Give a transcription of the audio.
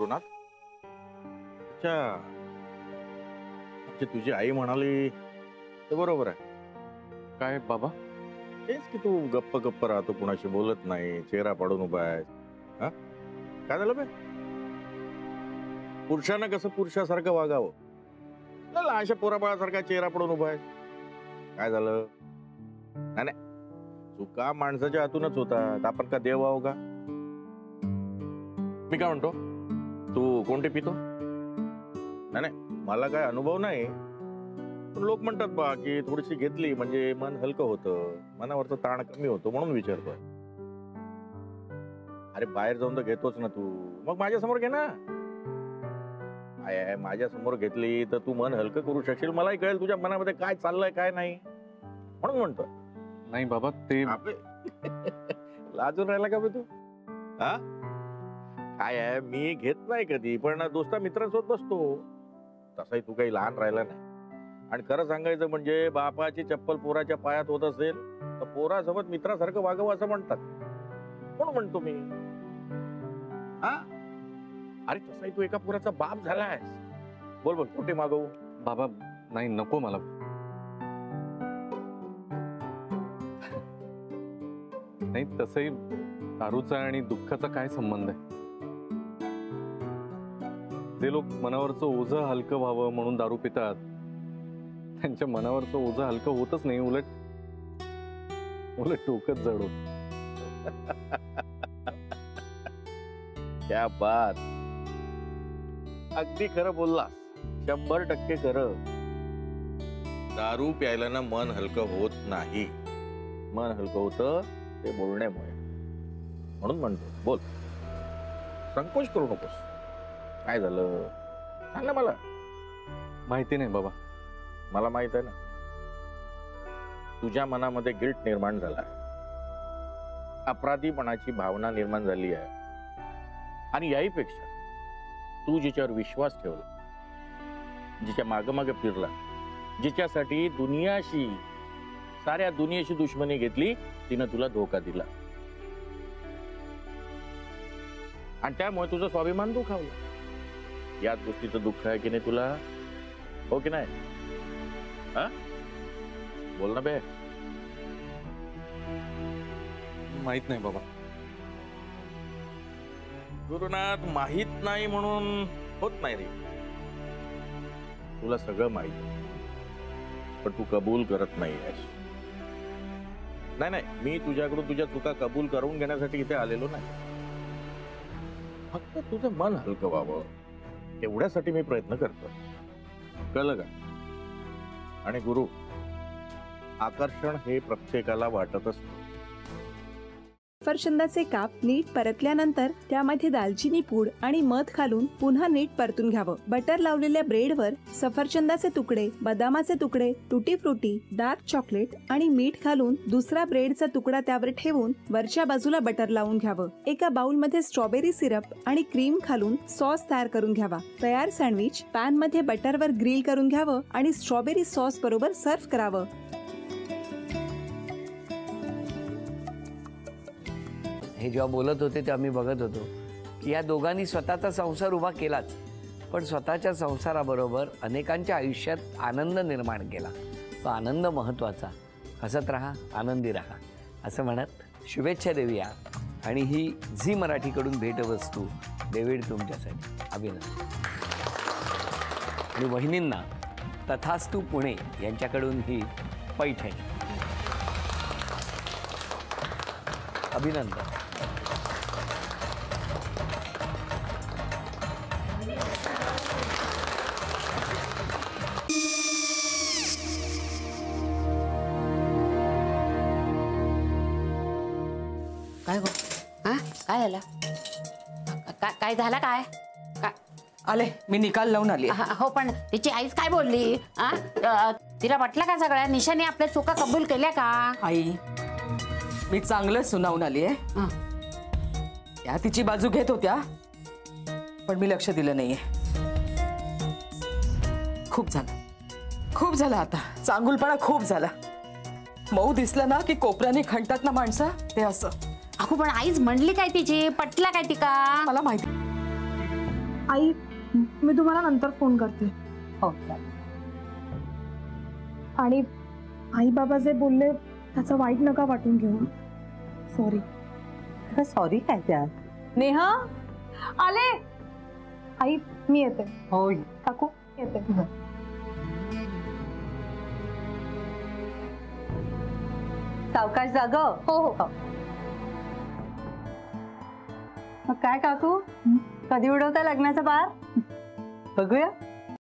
गुरुनाथ. अच्छा, तुझी आई म्हणाली ते बरोबर आहे. काय बाबा? तेच की तू गप्प गप्प राहतो, कुणाशी बोलत नाही, चेहरा पाडून उभा आहे. काय झालं बे? पुरुषानं कसं पुरुषासारखं वागावं, लहानशा पोराबाळासारखा चेहरा पडून उभा आहे. काय झालं? नाही, चुका माणसाच्या हातूनच होतात. आपण का देव आहो का? मी काय म्हणतो, तू कोणती पितो? नाही, मला काय अनुभव नाही, पण लोक म्हणतात बा की थोडीशी घेतली म्हणजे मन हलकं होतं, मनावरचा ताण कमी होतो, म्हणून विचारतोय. अरे बाहेर जाऊन तर घेतोच ना तू, मग माझ्या समोर घे ना. माझ्या समोर घेतली तर तू मन हलकं करू शकशील, मलाही कळेल तुझ्या मनामध्ये काय चाललंय काय नाही, म्हणून म्हणतोय. नाही बाबा, ते लाजून राहिला का बे तू? काय आहे, मी घेत नाही कधी, पण दोस्ता मित्रांसोबत बसतो. तसाही तू काही लहान राहिला नाही. आणि खरं सांगायचं म्हणजे बापाची चप्पल पोराच्या पायात होत असेल तर पोरासोबत मित्रासारखं वागावं असं म्हणतात, म्हणून म्हणतो मी. अरे तसाही तू एका पोराचा बाप झालाय. बोल बोल, कुठे मागवू? बाबा नाही, नको मला. नाही, तसंही दारूचा आणि दुःखाचा काय संबंध आहे? जे लोक मनावरचं ओझं हलकं व्हावं म्हणून दारू पितात, त्यांच्या मनावरचं ओझं हलकं होतच नाही, उलट डोकंच जड होत. क्या बात, अगदी खरं बोलला, 100% खरं. दारू प्यायल्यानं मन हलकं होत नाही. मन हलकं होतं ते बोलण्यामुळे, म्हणून म्हणतो बोल, संकोच करू नकोस. काय झालं सांग ना मला. माहिती नाही बाबा. मला माहित आहे ना, तुझ्या मनामध्ये गिल्ट निर्माण झाला, अपराधीपणाची भावना निर्माण झाली आहे. आणि याहीपेक्षा तू जिच्यावर विश्वास ठेवला, जिच्या मागे फिरला, जिच्यासाठी साऱ्या दुनियेशी दुश्मनी घेतली, तिनं तुला धोका दिला आणि त्यामुळे तुझं स्वाभिमान दुखावलं. याच गोष्टीचं दुःख आहे की नाही तुला, हो की नाही? बोल ना बे. माहित नाही बाबा. गुरुनाथ, माहित नाही म्हणून होत नाही रे. तुला सगळं माहित, पण तू कबूल करत नाही आहेस. नाही, मी तुझ्याकडून तुझ्या चुका कबूल करून घेण्यासाठी इथे आलेलो नाही. फक्त तुझं मन हलकं व्हावं एवढ्यासाठी मी प्रयत्न करतो. कळलं का? आणि गुरु, आकर्षण हे प्रत्येकाला वाटत असतं. सफरचंदाचे काप नीट परतल्यानंतर त्यामध्ये दालचिनी पूड आणि मध घालून पुन्हा नीट परतून घ्यावं. बटर लावलेल्या ब्रेडवर सफरचंदाचे तुकडे, बदामाचे तुकडे, टुटी फ्रुटी, डार्क चॉकलेट आणि मीठ घालून दुसरा ब्रेडचा तुकडा त्यावर ठेवून वरच्या बाजूला बटर लावून घ्यावं. एका बाउलमध्ये स्ट्रॉबेरी सिरप आणि क्रीम घालून सॉस तयार करून घ्यावा. तयार सँडविच पॅन मध्ये बटरवर ग्रिल करून घ्यावं आणि स्ट्रॉबेरी सॉस बरोबर सर्व्ह करावं. हे जेव्हा बोलत होते तेव्हा मी बघत होतो की या दोघांनी स्वतःचा संसार उभा केलाच, पण स्वतःच्या संसाराबरोबर अनेकांच्या आयुष्यात आनंद निर्माण केला. तो आनंद महत्त्वाचा. हसत राहा, आनंदी राहा असं म्हणत शुभेच्छा देऊया. आणि ही झी मराठीकडून भेटवस्तू डेव्हिड तुमच्यासाठी. अभिनंदन. आणि वहिनींना तथास्तू पुणे यांच्याकडून ही पैठणी. अभिनंदन. काय गो? काय झालं? काय झालं? काय आले, मी निकाल लावून आली. हो, पण तिची आईच काय बोलली? तिला वाटलं का सगळ्या निशाने आपल्या चुका कबूल केल्या का? आई, मी चांगलं सुनावून आली आहे. त्या तिची बाजू घेत होत्या, पण मी लक्ष दिलं नाहीये. खूप झालं आता. चांगुलपणा खूप झाला. मऊ दिसलं ना की कोपऱ्याने खणतात ना माणसं, ते असं. अगो, पण आईच म्हणली काय तिची? पटला काय तिका? मला माहिती. आई मी तुम्हाला नंतर फोन करते. हो आणि आई बाबा जे बोलले त्याचं वाईट नका वाटून घेऊ. सॉरी. सॉरी काय त्या नेहा आले. आई मी येते. हो काकू येते. सावकाश जाग. हो हो. मग काय काकू कधी उडवता लग्नाचा बार बघूया.